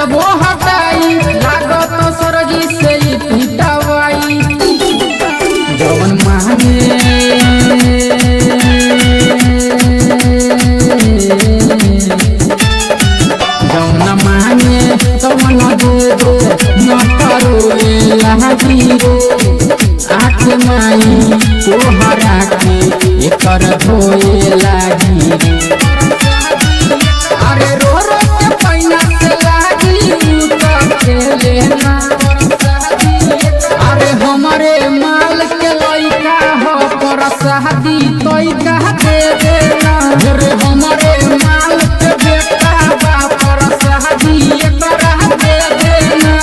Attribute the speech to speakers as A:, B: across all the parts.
A: वो हटाई लागत सरजी से पिटवाई जवन मांगे जवन मांगे तवन दे न करो लागी रे आँख माई तोहरा के एकर धोए लागी अरे रो रो के पैना से लेना अरे हमारे माल के लइका हो पर शादी तोइका दे देना अरे हमारे माल के बेटा बा पर शादी एकरा दे देना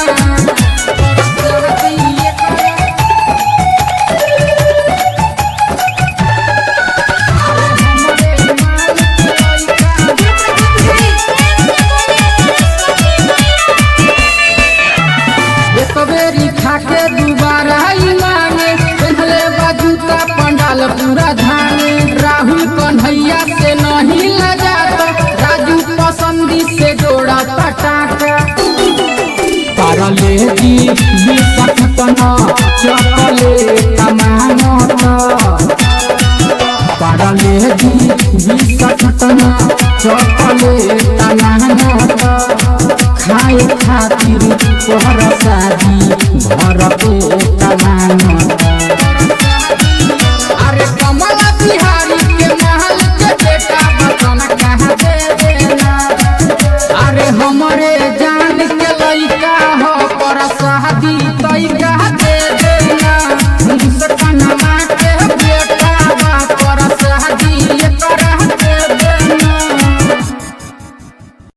A: कबेरी खाके दोबारा मांगे पहले बाजूता पंडाल पूरा धाने राहुल कन्हैया से नहीं लगाता राजू पसंदी से जोड़ा पटाखा पारले जी विसकतना चकले कमानता पारले जी विसकतना चकले कमानता खाए खातिर तोहरा